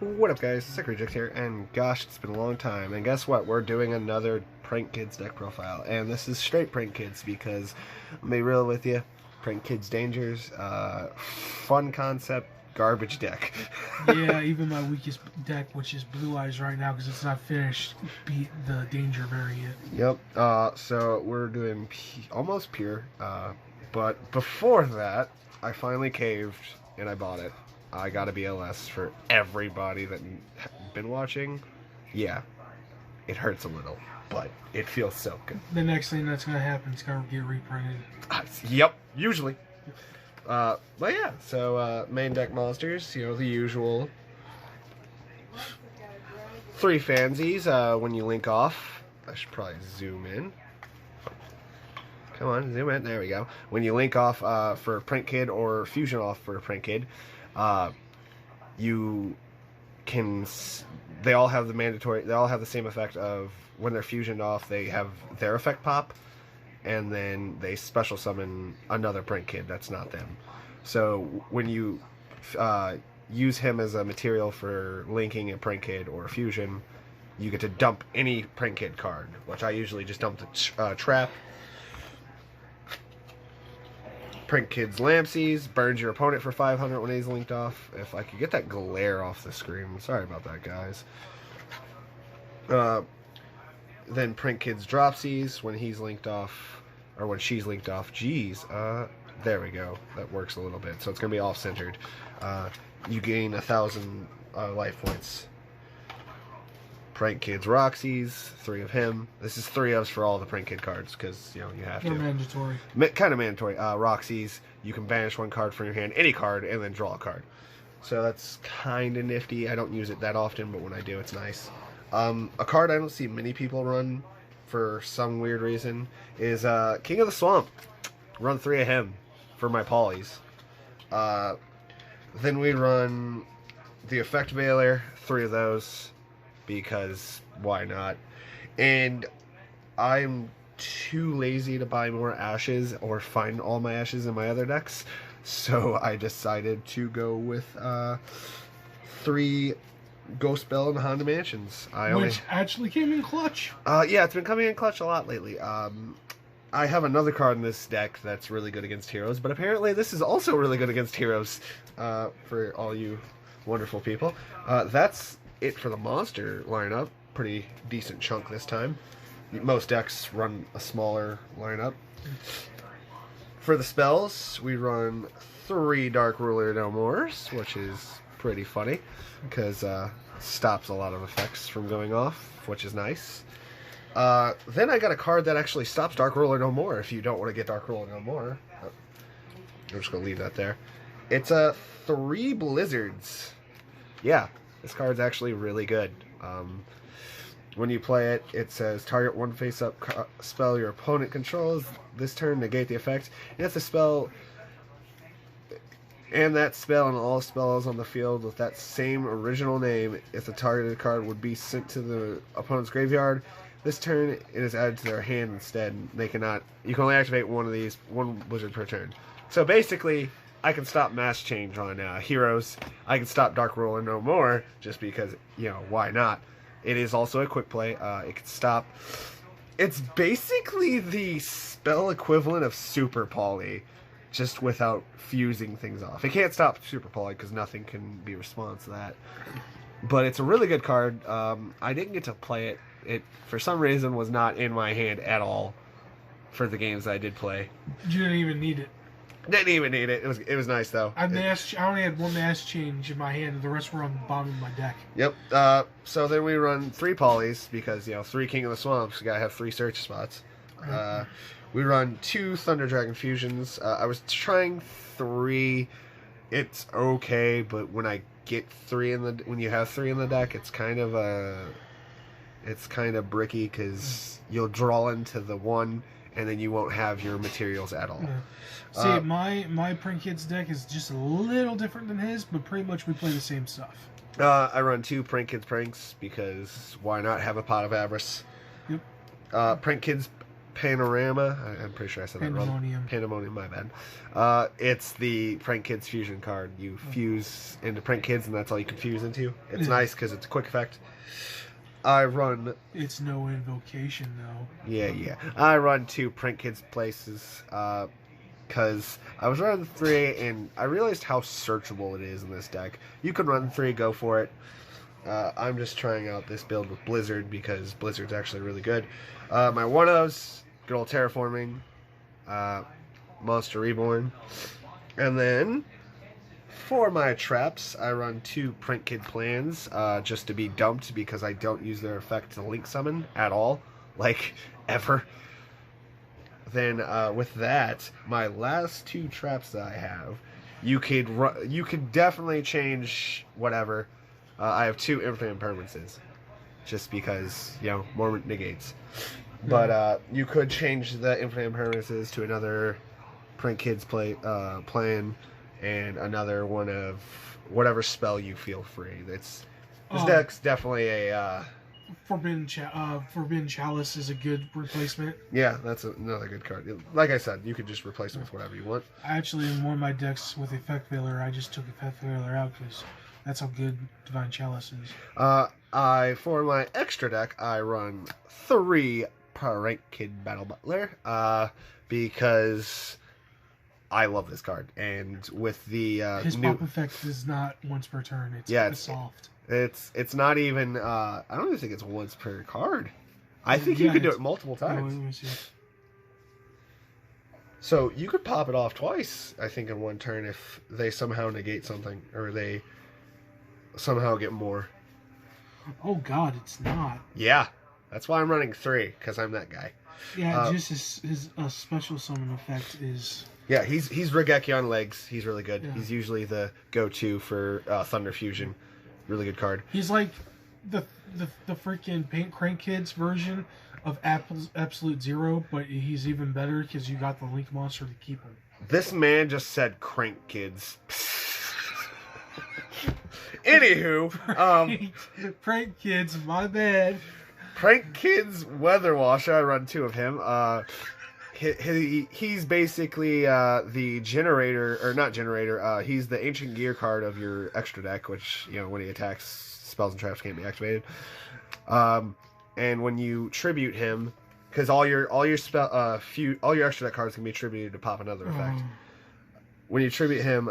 What up, guys? Sick Reject here, and gosh, it's been a long time. And guess what? We're doing another Prank Kids deck profile, and this is straight Prank Kids because, I'm be real with you, Prank Kids Dangers, fun concept, garbage deck. Yeah, even my weakest deck, which is Blue Eyes right now because it's not finished, beat the Danger variant. Yep. So we're doing almost pure, but before that, I finally caved and I bought it. I got a BLS for everybody that been watching. Yeah, it hurts a little, but it feels so good. The next thing that's going to happen is going to get reprinted. Yep, usually. But yeah, so main deck monsters, you know, the usual. 3 fansies when you link off. I should probably zoom in. Come on, zoom in. There we go. When you link off for Prank Kid or fusion off for Prank Kid, you can. They all have the mandatory. They all have the same effect of when they're fusioned off. They have their effect pop, and then they special summon another Prank Kid that's not them. So when you use him as a material for linking a Prank Kid or a fusion, you get to dump any Prank Kid card, which I usually just dump the trap. Prank Kid's Lampsies burns your opponent for 500 when he's linked off. If I could get that glare off the screen. Sorry about that, guys. Then Prank Kid's Dropsies when he's linked off, or when she's linked off. Jeez. There we go. That works a little bit. So it's going to be off-centered. You gain 1,000 life points. Prank Kid's Roxy's, 3 of him. This is 3 ofs for all the Prank Kid cards, because, you know, you have They're to. mandatory. Kind of mandatory. Roxy's, you can banish 1 card from your hand, any card, and then draw a card. So that's kind of nifty. I don't use it that often, but when I do, it's nice. A card I don't see many people run, for some weird reason, is King of the Swamp. Run 3 of him for my polys. Then we run the Effect Veiler, 3 of those, because why not? And I'm too lazy to buy more ashes or find all my ashes in my other decks, so I decided to go with 3 Ghost Bell and Honda Mansions. Which actually came in clutch. Yeah, it's been coming in clutch a lot lately. I have another card in this deck that's really good against heroes, but apparently this is also really good against heroes, for all you wonderful people. That's it for the monster lineup. Pretty decent chunk this time. Most decks run a smaller lineup. For the spells, we run 3 Dark Ruler No Mores, which is pretty funny, because stops a lot of effects from going off, which is nice. Then I got a card that actually stops Dark Ruler No More if you don't want to get Dark Ruler No More. I'm just going to leave that there. It's 3 Blizzards. Yeah, this card's actually really good. When you play it, it says target 1 face-up spell your opponent controls. This turn, negate the effect. And if the spell... And that spell and all spells on the field with that same original name, if the targeted card would be sent to the opponent's graveyard, this turn it is added to their hand instead. They cannot... You can only activate 1 of these, 1 wizard per turn. So basically, I can stop Mass Change on heroes. I can stop Dark Ruler No More, just because, you know, why not? It is also a quick play. It can stop... It's basically the spell equivalent of Super Poly, just without fusing things off. It can't stop Super Poly, because nothing can be response to that. But it's a really good card. I didn't get to play it. It, for some reason, was not in my hand at all for the games I did play. You didn't even need it. Didn't even need it. It was nice, though. I only had 1 Mass Change in my hand, and the rest were on the bottom of my deck. Yep. So then we run 3 polys, because, you know, 3 King of the Swamps. You gotta have 3 search spots. We run 2 Thunder Dragon Fusions. I was trying 3. It's okay, but when I get 3 when you have 3 in the deck, it's kind of bricky, because you'll draw into the 1, and then you won't have your materials at all. See, my Prank Kids deck is just a little different than his, but pretty much we play the same stuff. I run 2 Prank Kids Pranks, because why not have a Pot of Avarice? Yep. Prank Kids Panorama. I'm pretty sure I said that wrong. Pandemonium. Pandemonium, my bad. It's the Prank Kids fusion card. You fuse into Prank Kids, and that's all you can fuse into. It's nice because it's a quick effect. I run... It's no invocation, though. Yeah. I run 2 Prank Kids places, because I was running 3, and I realized how searchable it is in this deck. You can run 3, go for it. I'm just trying out this build with Blizzard, because Blizzard's actually really good. My 1-ofs, good old Terraforming, Monster Reborn, and then... For my traps, I run 2 Prank Kid plans, just to be dumped because I don't use their effect to link summon at all, like, ever. Then, with that, my last 2 traps that I have, you could definitely change whatever. I have 2 infinite impermanences, just because, more negates. But, you could change the infinite impermanences to another Prank Kids plan, and another one of whatever spell you feel free. This deck's definitely a... Forbidden Chalice is a good replacement. Yeah, that's another good card. Like I said, you could just replace it with whatever you want. Actually, in one of my decks with Effect Veiler, I just took Effect Veiler out because that's how good Divine Chalice is. For my extra deck, I run 3 Prank Kid Battle Butler, because... I love this card, and with the his pop effect is not once per turn. It's soft. It's not even. I don't even think it's once per card. I think you could do it multiple times. Let me see. So you could pop it off twice, I think, in one turn if they somehow negate something or they somehow get more. Oh God, it's not. Yeah, that's why I'm running 3 because I'm that guy. Yeah, just his special summon effect is. Yeah, he's Regeki on legs. He's really good. Yeah. He's usually the go-to for Thunder Fusion. Really good card. He's like the freaking Paint Crank Kids version of Absolute Zero, but he's even better because you got the Link monster to keep him. This man just said Crank Kids. Anywho, Prank Kids, my bad. Prank Kids Weather Wash. I run 2 of him. He's basically the generator, or not generator, he's the Ancient Gear card of your extra deck, which, when he attacks, spells and traps can't be activated. And when you tribute him, because all your extra deck cards can be tributed to pop another effect. When you tribute him,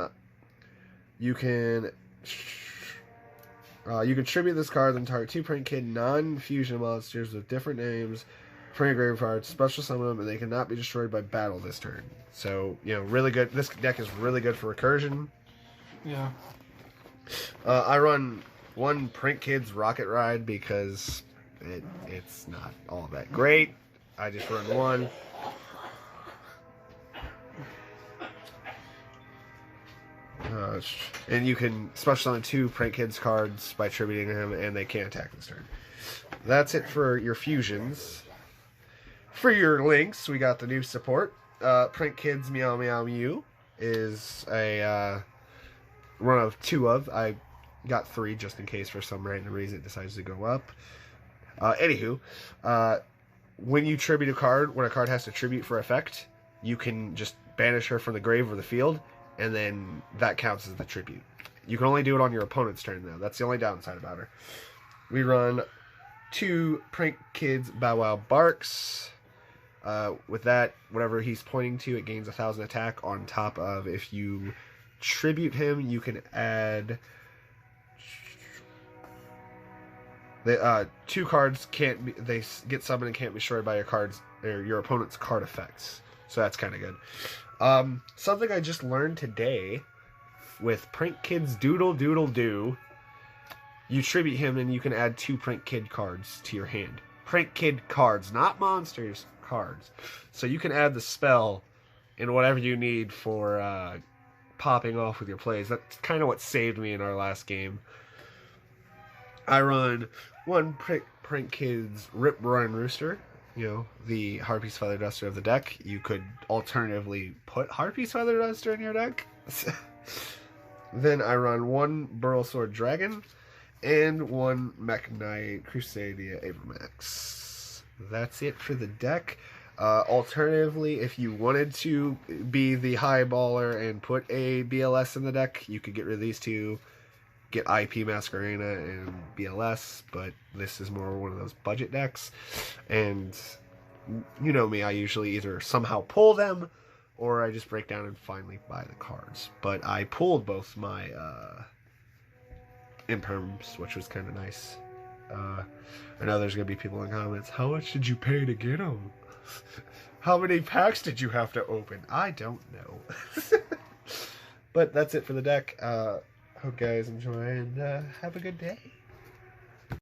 you can tribute this card and target 2 Prank Kid non-fusion monsters with different names from your graveyard, special summon them, and they cannot be destroyed by battle this turn. So, really good. This deck is really good for recursion. Yeah. I run 1 Prank Kids Rocket Ride because it's not all that great. I just run 1. And you can special summon 2 Prank Kids cards by tributing him, and they can't attack this turn. That's it for your fusions. For your links, we got the new support. Prank Kids Meow Meow Mew is a run of 2 of. I got 3 just in case for some random reason it decides to go up. Anywho, when you tribute a card, when a card has to tribute for effect, you can just banish her from the grave or the field, and then that counts as the tribute. You can only do it on your opponent's turn, though. That's the only downside about her. We run 2 Prank Kids Bow Wow Barks. With that, whatever he's pointing to, it gains 1,000 attack on top of, if you tribute him, you can add... The 2 cards can't be, they get summoned and can't be destroyed by your opponent's card effects. So that's kind of good. Something I just learned today with Prank Kids Doodle Doodle Doo. You tribute him and you can add 2 Prank Kid cards to your hand. Prank Kid cards, not monsters, cards. So you can add the spell in whatever you need for popping off with your plays. That's kind of what saved me in our last game. I run 1 Prank Kids Rip Roaring Rooster, the Harpy's Feather Duster of the deck. You could alternatively put Harpy's Feather Duster in your deck. Then I run 1 Burl Sword Dragon and 1 Mech Knight Crusadia Abramax. That's it for the deck. Alternatively, if you wanted to be the high baller and put a BLS in the deck, you could get rid of these two, get IP Masquerena and BLS, but this is more one of those budget decks. And you know me, I usually either somehow pull them or I just break down and finally buy the cards. But I pulled both my imperms, which was kind of nice. I know there's going to be people in comments, how much did you pay to get them? How many packs did you have to open? I don't know. But that's it for the deck. Hope you guys enjoy and have a good day.